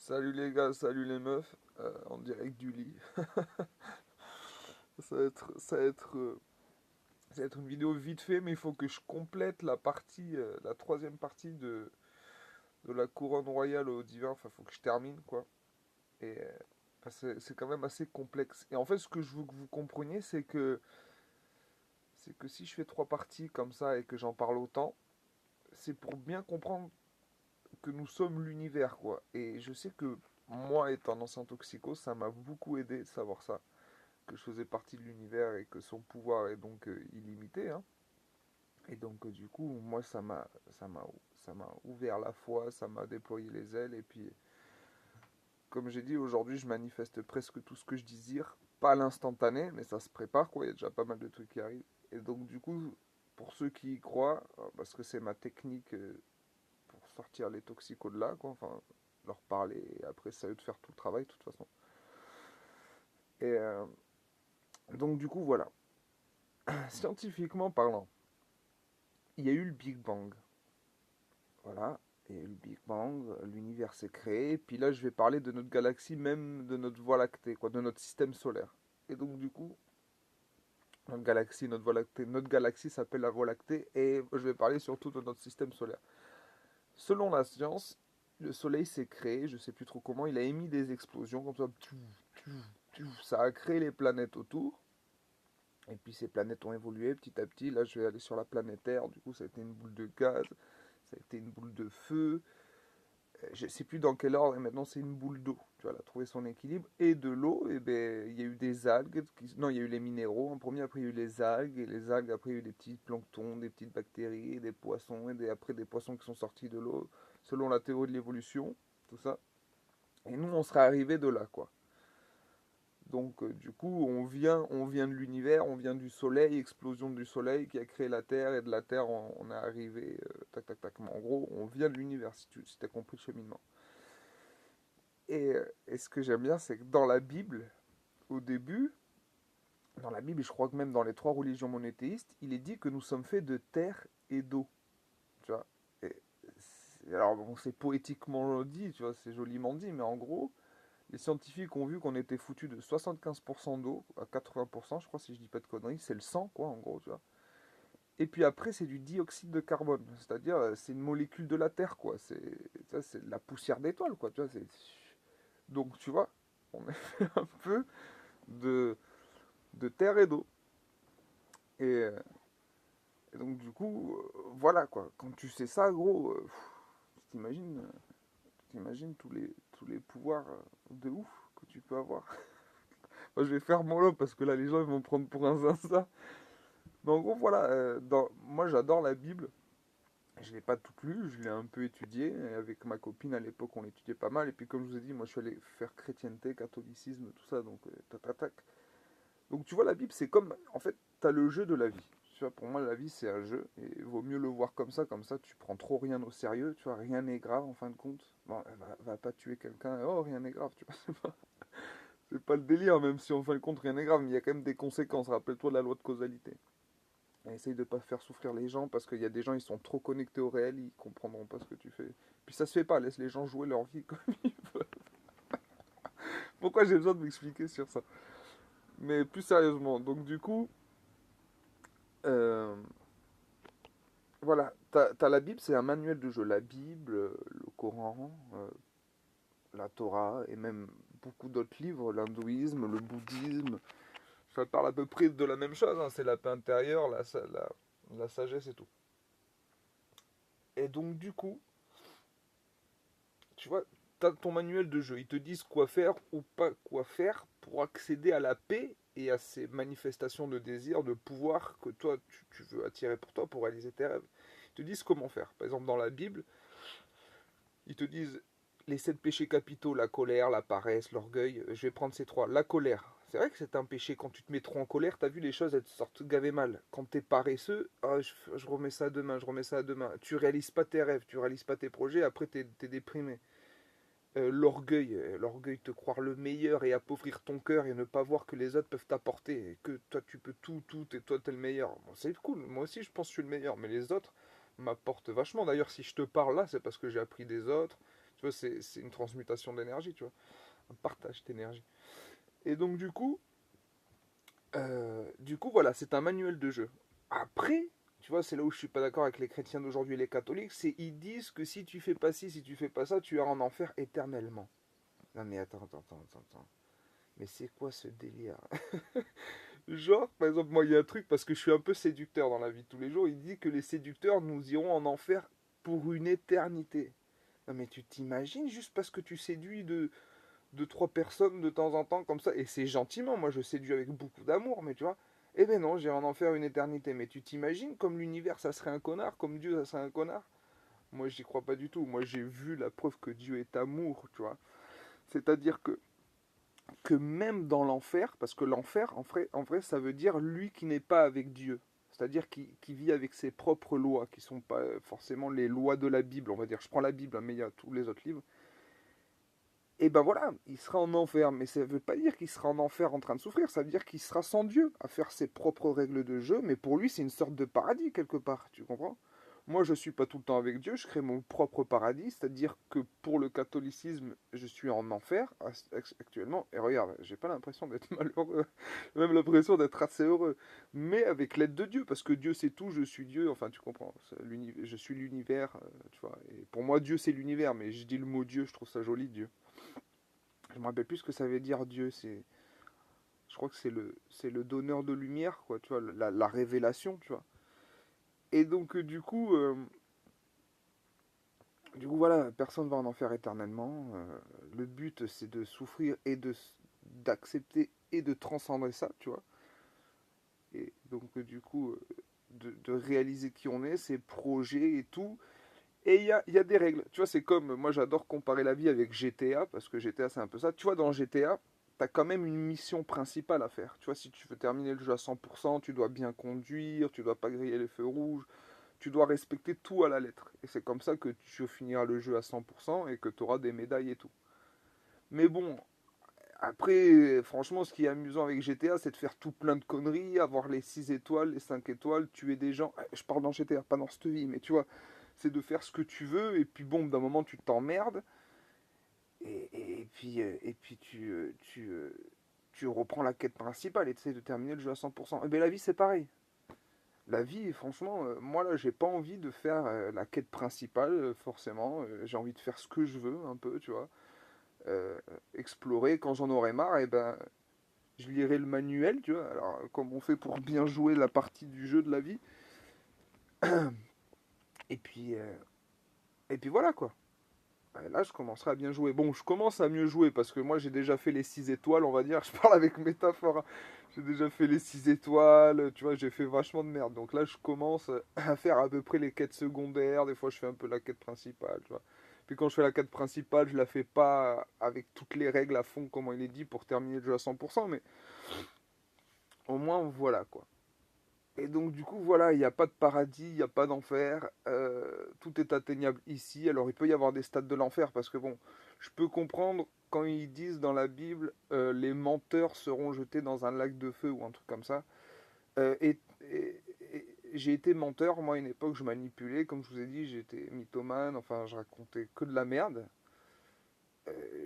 Salut les gars, salut les meufs, en direct du lit. Ça va être, ça va être, euh, Ça va être une vidéo vite fait, mais il faut que je complète la troisième partie de la couronne royale au divin. Enfin, il faut que je termine, quoi. Et c'est quand même assez complexe. Et en fait, ce que je veux que vous compreniez, c'est que si je fais trois parties comme ça et que j'en parle autant, c'est pour bien comprendre que nous sommes l'univers, quoi. Et je sais que moi, étant ancien toxico, ça m'a beaucoup aidé de savoir ça. Que je faisais partie de l'univers et que son pouvoir est donc illimité, hein. Et donc du coup, moi, ça m'a ouvert la foi, ça m'a déployé les ailes. Et puis, comme j'ai dit, aujourd'hui, je manifeste presque tout ce que je désire. Pas à l'instantané, mais ça se prépare, quoi. Il y a déjà pas mal de trucs qui arrivent. Et donc du coup, pour ceux qui y croient, parce que c'est ma technique pour sortir les toxicos de là, quoi. Enfin, leur parler et après, c'est à eux de faire tout le travail, de toute façon. Et donc du coup, voilà. Scientifiquement parlant, il y a eu le Big Bang. Voilà. Il y a eu le Big Bang, l'univers s'est créé. Puis là, je vais parler de notre galaxie, même de notre voie lactée, quoi, de notre système solaire. Et donc, du coup, notre voie lactée, notre galaxie s'appelle la voie lactée. Et je vais parler surtout de notre système solaire. Selon la science, le Soleil s'est créé, je ne sais plus trop comment, il a émis des explosions comme ça. Ça a créé les planètes autour. Et puis ces planètes ont évolué petit à petit. Là, je vais aller sur la planète Terre. Du coup, ça a été une boule de gaz, ça a été une boule de feu. Je ne sais plus dans quel ordre, et maintenant c'est une boule d'eau. Tu vois, elle a trouvé son équilibre. Et de l'eau, et ben, il y a eu des algues. Non, il y a eu les minéraux en premier, après il y a eu les algues. Et les algues, après il y a eu des petits planctons, des petites bactéries, des poissons, après des poissons qui sont sortis de l'eau, selon la théorie de l'évolution, tout ça. Et nous, on serait arrivé de là, quoi. Donc, du coup, on vient de l'univers, on vient du soleil, explosion du soleil qui a créé la Terre, et de la Terre, on est arrivé, tac, tac, tac. Mais en gros, on vient de l'univers, si tu as compris le cheminement. Et ce que j'aime bien, c'est que dans la Bible, au début, dans la Bible, et je crois que même dans les trois religions monothéistes, il est dit que nous sommes faits de terre et d'eau. Tu vois. Alors, bon, c'est poétiquement dit, tu vois, c'est joliment dit, mais en gros, les scientifiques ont vu qu'on était foutu de 75% d'eau à 80%, je crois, si je dis pas de conneries, c'est le sang, quoi, en gros, tu vois. Et puis après, c'est du dioxyde de carbone, c'est-à-dire, c'est une molécule de la Terre, quoi. C'est de la poussière d'étoile, quoi, tu vois. Donc, tu vois, on est fait un peu de, de terre et d'eau. Et, et donc, du coup, voilà, quoi. Quand tu sais ça, gros, t'imagines, t'imagines tous les pouvoirs de ouf que tu peux avoir. Moi, je vais faire mon lot parce que là, les gens ils vont me prendre pour un zinzin. Mais en gros, voilà, moi j'adore la Bible. Je ne l'ai pas toute lue, je l'ai un peu étudiée. Et avec ma copine à l'époque, on l'étudiait pas mal. Et puis, comme je vous ai dit, moi je suis allé faire chrétienté, catholicisme, tout ça. Donc, tac, tac, tac. Donc, tu vois, la Bible, c'est comme. En fait, tu as le jeu de la vie. Tu vois, pour moi, la vie, c'est un jeu. Et il vaut mieux le voir comme ça, tu prends trop rien au sérieux. Tu vois, rien n'est grave en fin de compte. Bon, va pas tuer quelqu'un. Oh, rien n'est grave, tu vois. C'est pas le délire, même si en fin de compte, rien n'est grave. Mais il y a quand même des conséquences. Rappelle-toi de la loi de causalité. Et essaye de pas faire souffrir les gens parce qu'il y a des gens, ils sont trop connectés au réel, ils comprendront pas ce que tu fais. Puis ça se fait pas, laisse les gens jouer leur vie comme ils veulent. Pourquoi j'ai besoin de m'expliquer sur ça? Mais plus sérieusement, donc du coup, euh, voilà, t'as la Bible, c'est un manuel de jeu. La Bible, le Coran, la Torah et même beaucoup d'autres livres, l'hindouisme, le bouddhisme, ça parle à peu près de la même chose, hein, c'est la paix intérieure, la sagesse et tout. Et donc du coup, tu vois, tu as ton manuel de jeu. Ils te disent quoi faire ou pas quoi faire pour accéder à la paix et à ces manifestations de désir, de pouvoir que toi, tu veux attirer pour toi, pour réaliser tes rêves. Ils te disent comment faire. Par exemple, dans la Bible, ils te disent les sept péchés capitaux, la colère, la paresse, l'orgueil. Je vais prendre ces trois. La colère. C'est vrai que c'est un péché. Quand tu te mets trop en colère, t'as vu les choses, elles te sortent gaver mal. Quand t'es paresseux, ah, je remets ça à demain, je remets ça à demain. Tu réalises pas tes rêves, tu réalises pas tes projets, après t'es déprimé. L'orgueil te croire le meilleur et appauvrir ton cœur et ne pas voir que les autres peuvent t'apporter et que toi tu peux tout et toi t'es le meilleur. Bon, c'est cool, moi aussi je pense que je suis le meilleur, mais les autres m'apportent vachement. D'ailleurs, si je te parle là, c'est parce que j'ai appris des autres. Tu vois, c'est une transmutation d'énergie, tu vois, un partage d'énergie. Et donc, du coup, voilà, c'est un manuel de jeu. Après, tu vois, c'est là où je suis pas d'accord avec les chrétiens d'aujourd'hui et les catholiques, c'est ils disent que si tu fais pas ci, si tu fais pas ça, tu iras en enfer éternellement. Non mais attends. Mais c'est quoi ce délire? Genre, par exemple, moi, il y a un truc, parce que je suis un peu séducteur dans la vie de tous les jours, il dit que les séducteurs nous iront en enfer pour une éternité. Non mais tu t'imagines juste parce que tu séduis de trois personnes de temps en temps comme ça, et c'est gentiment, moi je séduis avec beaucoup d'amour, mais tu vois, eh ben non, j'ai en enfer une éternité. Mais tu t'imagines comme l'univers ça serait un connard, comme Dieu ça serait un connard? Moi j'y crois pas du tout. Moi j'ai vu la preuve que Dieu est amour, tu vois. C'est-à-dire que même dans l'enfer, parce que l'enfer en vrai ça veut dire lui qui n'est pas avec Dieu. C'est-à-dire qui vit avec ses propres lois, qui sont pas forcément les lois de la Bible, on va dire. Je prends la Bible, hein, mais il y a tous les autres livres. Et ben voilà, il sera en enfer, mais ça ne veut pas dire qu'il sera en enfer en train de souffrir, ça veut dire qu'il sera sans Dieu, à faire ses propres règles de jeu, mais pour lui c'est une sorte de paradis quelque part, tu comprends? Moi je suis pas tout le temps avec Dieu, je crée mon propre paradis, c'est-à-dire que pour le catholicisme je suis en enfer actuellement, et regarde, j'ai pas l'impression d'être malheureux, j'ai même l'impression d'être assez heureux, mais avec l'aide de Dieu, parce que Dieu c'est tout, je suis Dieu, enfin tu comprends, je suis l'univers, tu vois, et pour moi Dieu c'est l'univers, mais je dis le mot Dieu, je trouve ça joli Dieu. Je me rappelle plus ce que ça veut dire Dieu. Je crois que c'est le donneur de lumière, quoi. Tu vois, la révélation, tu vois. Et donc du coup, voilà, personne va en enfer éternellement. Le but, c'est de souffrir et d'accepter et de transcender ça, tu vois. Et donc de réaliser qui on est, ses projets et tout. Et il y a des règles. Tu vois, c'est comme, moi j'adore comparer la vie avec GTA, parce que GTA c'est un peu ça. Tu vois, dans GTA, t'as quand même une mission principale à faire. Tu vois, si tu veux terminer le jeu à 100%, tu dois bien conduire, tu dois pas griller les feux rouges, tu dois respecter tout à la lettre. Et c'est comme ça que tu finiras le jeu à 100% et que tu auras des médailles et tout. Mais bon, après, franchement, ce qui est amusant avec GTA, c'est de faire tout plein de conneries, avoir les 6 étoiles, les 5 étoiles, tuer des gens. Je parle dans GTA, pas dans cette vie, mais tu vois, c'est de faire ce que tu veux, et puis bon, d'un moment, tu t'emmerdes, et puis tu reprends la quête principale et tu essaies de terminer le jeu à 100%. Et bien la vie, c'est pareil. La vie, franchement, moi là, j'ai pas envie de faire la quête principale, forcément. J'ai envie de faire ce que je veux, un peu, tu vois. Euh, Explorer, quand j'en aurai marre, et ben je lirai le manuel, tu vois. Alors, comme on fait pour bien jouer la partie du jeu de la vie. Et puis, euh, et puis voilà quoi. Là, je commencerai à bien jouer. Bon, je commence à mieux jouer parce que moi, j'ai déjà fait les 6 étoiles, on va dire. Je parle avec métaphore, hein. J'ai déjà fait les 6 étoiles, tu vois, j'ai fait vachement de merde. Donc là, je commence à faire à peu près les quêtes secondaires. Des fois, je fais un peu la quête principale, tu vois. Puis quand je fais la quête principale, je la fais pas avec toutes les règles à fond, comme il est dit, pour terminer le jeu à 100%, mais au moins, voilà quoi. Et donc du coup voilà, il n'y a pas de paradis, il n'y a pas d'enfer, tout est atteignable ici. Alors il peut y avoir des stades de l'enfer parce que bon, je peux comprendre quand ils disent dans la Bible les menteurs seront jetés dans un lac de feu ou un truc comme ça. Et j'ai été menteur, moi à une époque je manipulais, comme je vous ai dit, j'étais mythomane, enfin je racontais que de la merde.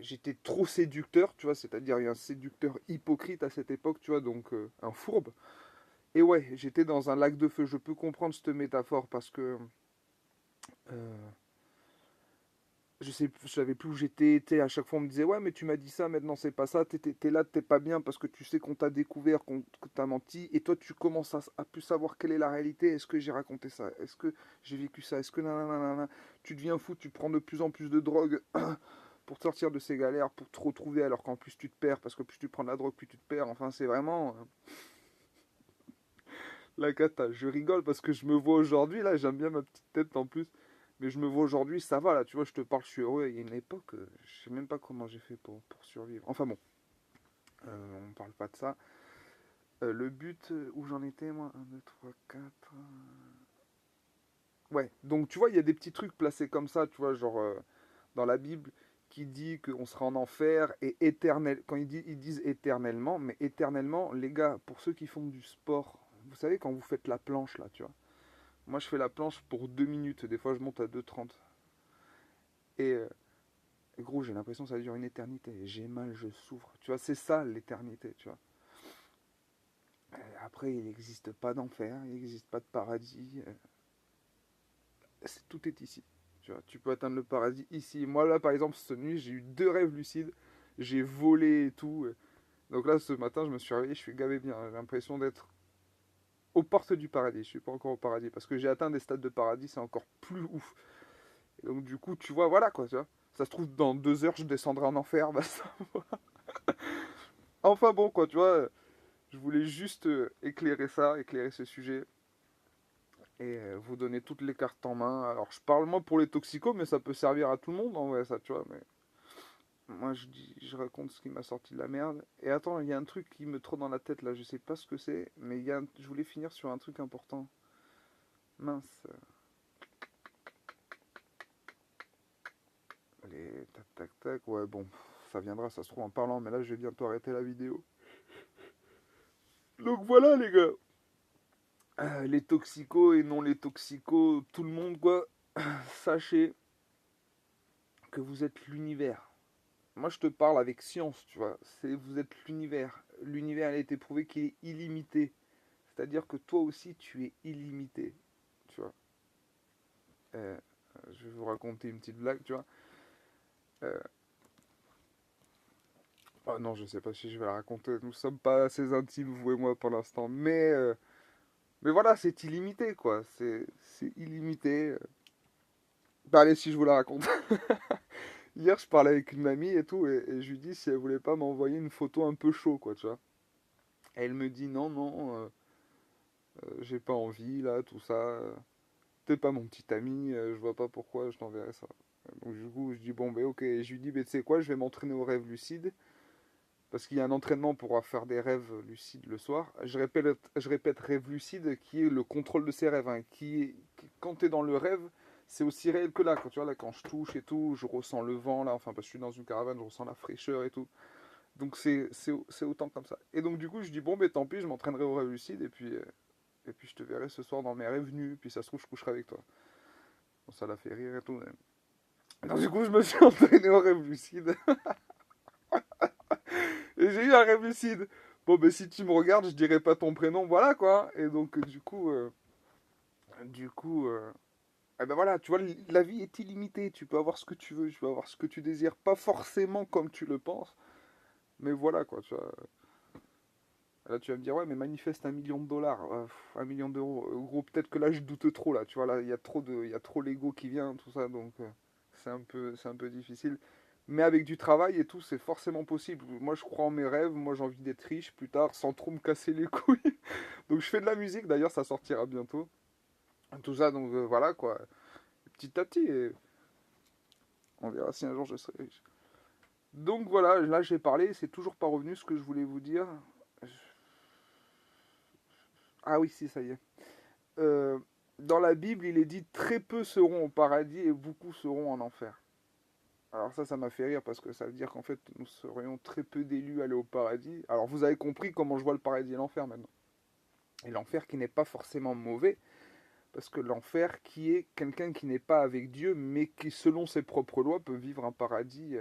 J'étais trop séducteur, tu vois, c'est-à-dire un séducteur hypocrite à cette époque, tu vois, donc un fourbe. Et ouais, j'étais dans un lac de feu. Je peux comprendre cette métaphore parce que euh, je savais plus où j'étais. À chaque fois, on me disait ouais, mais tu m'as dit ça, maintenant c'est pas ça. T'es là, t'es pas bien parce que tu sais qu'on t'a découvert, que t'as menti. Et toi, tu commences à plus savoir quelle est la réalité. Est-ce que j'ai raconté ça? Est-ce que j'ai vécu ça? Est-ce que nanana. Tu deviens fou, tu prends de plus en plus de drogue pour te sortir de ces galères, pour te retrouver alors qu'en plus tu te perds parce que plus tu prends de la drogue, plus tu te perds. Enfin, c'est vraiment la cata. Je rigole parce que je me vois aujourd'hui, là, j'aime bien ma petite tête en plus. Mais je me vois aujourd'hui, ça va là, tu vois, je te parle, je suis heureux. Il y a une époque, je sais même pas comment j'ai fait pour survivre. Enfin bon, on parle pas de ça. Le but, où j'en étais, moi 1, 2, 3, 4. Ouais, donc tu vois, il y a des petits trucs placés comme ça, tu vois, genre dans la Bible, qui dit qu'on sera en enfer et éternel. Quand ils disent éternellement, mais éternellement, les gars, pour ceux qui font du sport, vous savez, quand vous faites la planche là, tu vois. Moi, je fais la planche pour 2 minutes. Des fois, je monte à 2,30. Et Et gros, j'ai l'impression que ça dure une éternité. J'ai mal, je souffre. Tu vois, c'est ça l'éternité, tu vois. Après, il n'existe pas d'enfer, il n'existe pas de paradis. Tout est ici. Tu vois, tu peux atteindre le paradis ici. Moi, là, par exemple, cette nuit, j'ai eu 2 rêves lucides. J'ai volé et tout. Donc là, ce matin, je me suis réveillé, je suis gavé bien. J'ai l'impression d'être aux portes du paradis. Je suis pas encore au paradis parce que j'ai atteint des stades de paradis, c'est encore plus ouf. Et donc, du coup, tu vois, voilà quoi, tu vois. Ça se trouve, dans 2 heures, je descendrai en enfer. Bah, ça... Enfin bon, quoi, tu vois. Je voulais juste éclairer ça, éclairer ce sujet et vous donner toutes les cartes en main. Alors, je parle moi pour les toxicos, mais ça peut servir à tout le monde en vrai, ça, tu vois. Mais moi, je raconte ce qui m'a sorti de la merde. Et attends, il y a un truc qui me trotte dans la tête là, je sais pas ce que c'est, mais je voulais finir sur un truc important. Mince. Allez, tac, tac, tac. Ouais, bon, ça viendra, ça se trouve en parlant, mais là, je vais bientôt arrêter la vidéo. Donc voilà, les gars. Les toxicos et non les toxicos, tout le monde, quoi. Sachez que vous êtes l'univers. Moi, je te parle avec science, tu vois. Vous êtes l'univers. L'univers, il a été prouvé qu'il est illimité. C'est-à-dire que toi aussi, tu es illimité. Tu vois. Euh, je vais vous raconter une petite blague, tu vois. Euh, oh non, je sais pas si je vais la raconter. Nous sommes pas assez intimes, vous et moi, pour l'instant. Mais voilà, c'est illimité, quoi. C'est illimité. Bah, allez, si je vous la raconte. Hier, je parlais avec une mamie et tout, et je lui dis si elle voulait pas m'envoyer une photo un peu chaud, quoi, tu vois. Et elle me dit non, non, j'ai pas envie, là, tout ça. T'es pas mon petit ami, je vois pas pourquoi je t'enverrais ça. Donc, du coup, je dis bon, ben ok. Et je lui dis, ben tu sais quoi, je vais m'entraîner aux rêves lucides. Parce qu'il y a un entraînement pour faire des rêves lucides le soir. Je répète rêve lucide qui est le contrôle de ses rêves. Hein, quand tu es dans le rêve, c'est aussi réel que là. Quand tu vois, là, quand je touche et tout, je ressens le vent là. Enfin, parce que je suis dans une caravane, je ressens la fraîcheur et tout. Donc c'est autant comme ça. Et donc du coup, je dis bon, ben tant pis, je m'entraînerai au rêve lucide et puis je te verrai ce soir dans mes rêves nus. Puis ça se trouve, je coucherai avec toi. Bon, ça l'a fait rire et tout. Donc du coup, je me suis entraîné au rêve lucide. Et j'ai eu un rêve lucide. Bon, ben si tu me regardes, je dirai pas ton prénom, voilà quoi. Et donc, du coup, eh ben voilà, tu vois, la vie est illimitée. Tu peux avoir ce que tu veux, tu peux avoir ce que tu désires. Pas forcément comme tu le penses, mais voilà quoi, tu vois. Là, tu vas me dire, ouais, mais manifeste 1 million de dollars, 1 million d'euros. Gros, peut-être que là, je doute trop, là. Tu vois, là, il y a trop l'ego qui vient, tout ça, donc c'est un peu difficile. Mais avec du travail et tout, c'est forcément possible. Moi, je crois en mes rêves. Moi, j'ai envie d'être riche plus tard, sans trop me casser les couilles. Donc, je fais de la musique. D'ailleurs, ça sortira bientôt. Tout ça, donc voilà, quoi. Petit à petit, et on verra si un jour je serai riche. Donc, voilà, là, j'ai parlé. C'est toujours pas revenu ce que je voulais vous dire. Ah oui, si, ça y est. Euh, dans la Bible, il est dit très peu seront au paradis et beaucoup seront en enfer. Alors ça m'a fait rire parce que ça veut dire qu'en fait, nous serions très peu d'élus à aller au paradis. Alors vous avez compris comment je vois le paradis et l'enfer maintenant. Et l'enfer qui n'est pas forcément mauvais, parce que l'enfer qui est quelqu'un qui n'est pas avec Dieu, mais qui selon ses propres lois peut vivre un paradis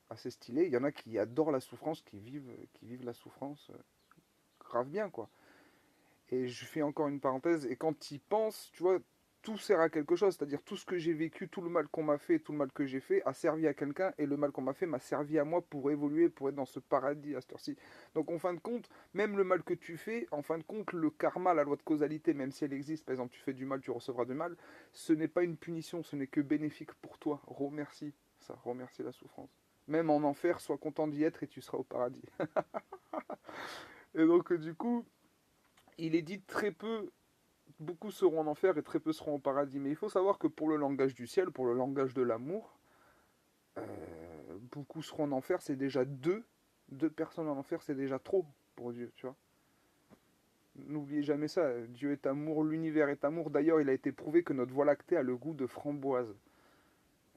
assez stylé. Il y en a qui adorent la souffrance, qui vivent la souffrance grave bien, quoi. Et je fais encore une parenthèse, et quand tu y penses, tu vois, tout sert à quelque chose, c'est-à-dire tout ce que j'ai vécu, tout le mal qu'on m'a fait, tout le mal que j'ai fait, a servi à quelqu'un, et le mal qu'on m'a fait m'a servi à moi pour évoluer, pour être dans ce paradis à cette heure-ci. Donc en fin de compte, même le mal que tu fais, en fin de compte, le karma, la loi de causalité, même si elle existe, par exemple, tu fais du mal, tu recevras du mal, ce n'est pas une punition, ce n'est que bénéfique pour toi. Remercie ça, remercie la souffrance. Même en enfer, sois content d'y être et tu seras au paradis. Et donc, du coup, il est dit très peu, beaucoup seront en enfer et très peu seront au paradis. Mais il faut savoir que pour le langage du ciel, pour le langage de l'amour, beaucoup seront en enfer, c'est déjà deux. Deux personnes en enfer, c'est déjà trop pour Dieu, tu vois. N'oubliez jamais ça. Dieu est amour, l'univers est amour. D'ailleurs, il a été prouvé que notre voie lactée a le goût de framboise.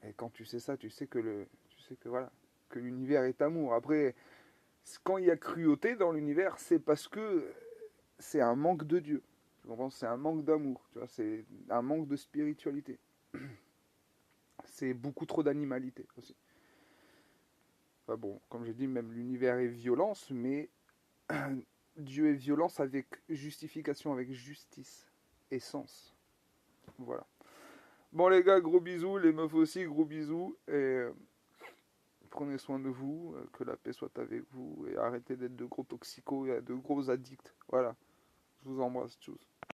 Et quand tu sais ça, tu sais que voilà, que l'univers est amour. Après, quand il y a cruauté dans l'univers, c'est parce que c'est un manque de Dieu. Tu comprends? C'est un manque d'amour, tu vois, c'est un manque de spiritualité. C'est beaucoup trop d'animalité aussi. Enfin bon, comme j'ai dit, même l'univers est violence, mais Dieu est violence avec justification, avec justice et sens. Voilà. Bon les gars, gros bisous, les meufs aussi, gros bisous, et prenez soin de vous, que la paix soit avec vous, et arrêtez d'être de gros toxicos et de gros addicts. Voilà, je vous embrasse, tchuss.